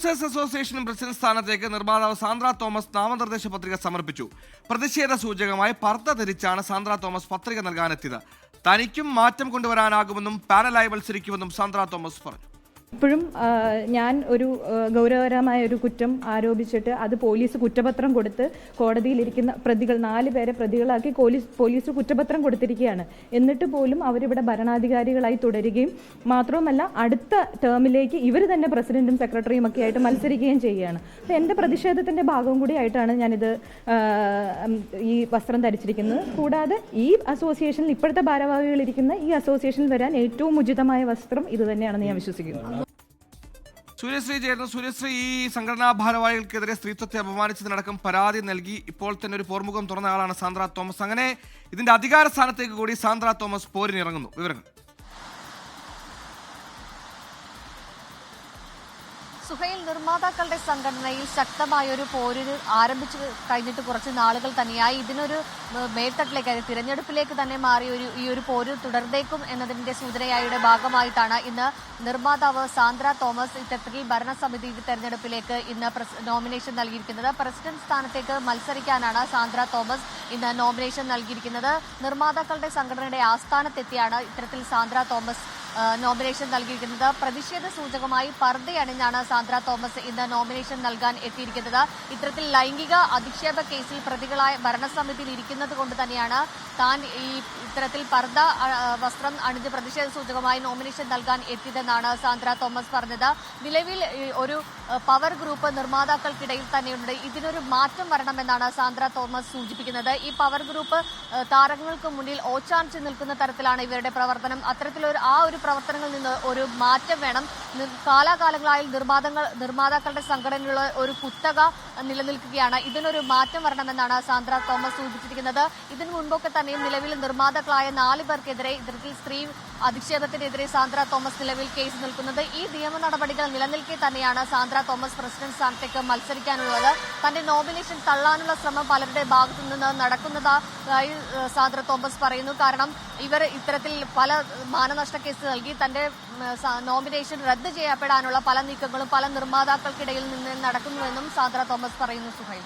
Association president സ്ഥാനത്തേക്ക് നിർമ്മാതാവ് Sandra Thomas നാമനിർദ്ദേശ പത്രിക സമർപ്പിച്ചു. പ്രതിഷേധ സൂചകമായി പർദ്ദ ധരിച്ചാണ് സാന്ദ്ര തോമസ് പത്രിക നൽകാനെത്തിയത്. തനിക്കും മാറ്റം കൊണ്ടുവരാനാകുമെന്നും പാനലായി മത്സരിക്കുമെന്നും സാന്ദ്ര തോമസ് പറഞ്ഞു. ഇപ്പോഴും ഞാൻ ഒരു ഗൗരവകരമായ ഒരു കുറ്റം ആരോപിച്ചിട്ട് അത് പോലീസ് കുറ്റപത്രം കൊടുത്ത് കോടതിയിലിരിക്കുന്ന പ്രതികൾ 4 പേരെ പ്രതികളാക്കി പോലീസ് കുറ്റപത്രം കൊടുത്തിരിക്കുകയാണ്. എന്നിട്ട് പോലും അവരിവിടെ ഭരണാധികാരികളായി തുടരുകയും മാത്രവുമല്ല അടുത്ത ടേമിലേക്ക് ഇവർ തന്നെ പ്രസിഡന്റും സെക്രട്ടറിയും ഒക്കെ ആയിട്ട് മത്സരിക്കുകയും ചെയ്യുകയാണ്. അപ്പോൾ എൻ്റെ പ്രതിഷേധത്തിൻ്റെ ഭാഗവും കൂടി ആയിട്ടാണ് ഞാനിത് ഈ വസ്ത്രം ധരിച്ചിരിക്കുന്നത്. കൂടാതെ ഈ അസോസിയേഷനിൽ ഇപ്പോഴത്തെ ഭാരവാഹികളിരിക്കുന്ന ഈ അസോസിയേഷനിൽ വരാൻ ഏറ്റവും ഉചിതമായ വസ്ത്രം ഇത് തന്നെയാണെന്ന് ഞാൻ വിശ്വസിക്കുന്നു. സൂര്യശ്രീ ചേർന്ന് സൂര്യശ്രീ ഈ സംഘടനാ ഭാരവാഹികൾക്കെതിരെ സ്ത്രീത്വത്തെ അപമാനിച്ചതിനടക്കം പരാതി നൽകി ഇപ്പോൾ തന്നെ ഒരു പോർമുഖം തുറന്ന ആളാണ് സാന്ദ്ര തോമസ്. അങ്ങനെ ഇതിന്റെ അധികാര സ്ഥാനത്തേക്ക് കൂടി സാന്ദ്ര തോമസ് പോരിനിറങ്ങുന്നു. വിവരങ്ങൾ സുഹൈൽ, നിർമ്മാതാക്കളുടെ സംഘടനയിൽ ശക്തമായൊരു പോരിന് ആരംഭിച്ചു കഴിഞ്ഞിട്ട് കുറച്ച് നാളുകൾ തന്നെയായി. ഇതിനൊരു മേൽത്തട്ടിലേക്ക് തിരഞ്ഞെടുപ്പിലേക്ക് തന്നെ മാറിയ ഈ ഒരു പോര് തുടർന്നേക്കും എന്നതിന്റെ സൂചനയുടെ ഭാഗമായിട്ടാണ് ഇന്ന് നിർമ്മാതാവ് സാന്ദ്ര തോമസ് ഇത്തരത്തിൽ ഭരണസമിതി തെരഞ്ഞെടുപ്പിലേക്ക് ഇന്ന് നോമിനേഷൻ നൽകിയിരിക്കുന്നത്. പ്രസിഡന്റ് സ്ഥാനത്തേക്ക് മത്സരിക്കാനാണ് സാന്ദ്ര തോമസ് ഇന്ന് നോമിനേഷൻ നൽകിയിരിക്കുന്നത്. നിർമ്മാതാക്കളുടെ സംഘടനയുടെ ആസ്ഥാനത്തെത്തിയാണ് ഇത്തരത്തിൽ സാന്ദ്ര തോമസ് നോമിനേഷൻ നൽകിയിരിക്കുന്നത്. പ്രതിഷേധ സൂചകമായി പർദ്ദയണിഞ്ഞാണ് സാന്ദ്ര തോമസ് ഇന്ന് നോമിനേഷൻ നൽകാൻ എത്തിയിരിക്കുന്നത്. ഇത്തരത്തിൽ ലൈംഗിക അധിക്ഷേപ കേസിൽ പ്രതികളായ ഭരണസമിതിയിൽ ഇരിക്കുന്നത് കൊണ്ട് തന്നെയാണ് താൻ ഇത്തരത്തിൽ പർദ്ദ വസ്ത്രം അണിഞ്ഞ് പ്രതിഷേധ സൂചകമായി നോമിനേഷൻ നൽകാൻ എത്തിയതെന്നാണ് സാന്ദ്ര തോമസ് പറഞ്ഞത്. നിലവിൽ ഒരു പവർ ഗ്രൂപ്പ് നിർമ്മാതാക്കൾക്കിടയിൽ തന്നെയുണ്ട്. ഇതിനൊരു മാറ്റം വരണമെന്നാണ് സാന്ദ്ര തോമസ് സൂചിപ്പിക്കുന്നത്. ഈ പവർ ഗ്രൂപ്പ് താരങ്ങൾക്ക് മുന്നിൽ ഓച്ചാനിച്ച് നിൽക്കുന്ന തരത്തിലാണ് ഇവരുടെ പ്രവർത്തനം. അത്തരത്തിലൊരു ഒരു പ്രവർത്തനങ്ങളിൽ നിന്ന് ഒരു മാറ്റം വേണം. കാലാകാലങ്ങളായി നിർമ്മാതാക്കളുടെ സംഘടനയുള്ള ഒരു കുത്തക നിലനിൽക്കുകയാണ്. ഇതിനൊരു മാറ്റം വരണമെന്നാണ് സാന്ദ്ര തോമസ് സൂചിപ്പിച്ചിരിക്കുന്നത്. ഇതിനു മുൻപൊക്കെ തന്നെയും നിലവിൽ നിർമ്മാതാക്കളായ 4 പേർക്കെതിരെ ഇത്തരത്തിൽ സ്ത്രീ അധിക്ഷേപത്തിനെതിരെ സാന്ദ്ര തോമസ് നിലവിൽ കേസ് നിൽക്കുന്നത്. ഈ നിയമ നടപടികൾ നിലനിൽക്കെ തന്നെയാണ് സാന്ദ്ര തോമസ് പ്രസിഡന്റ് സ്ഥാനത്തേക്ക് മത്സരിക്കാനുള്ളത്. തന്റെ നോമിനേഷൻ തള്ളാനുള്ള ശ്രമം പലരുടെ ഭാഗത്തു നിന്ന് നടക്കുന്നതായി സാന്ദ്ര തോമസ് പറയുന്നു. കാരണം ഇവർ ഇത്തരത്തിൽ പല മാനനഷ്ട കേസ് നൽകി തന്റെ നോമിനേഷൻ റദ്ദ് ചെയ്യപ്പെടാനുള്ള പല നീക്കങ്ങളും പല നിർമ്മാതാക്കൾക്കിടയിൽ നിന്ന് നടക്കുന്നുവെന്നും സാന്ദ്ര തോമസ് പറയുന്നു. സുഹൈൽ.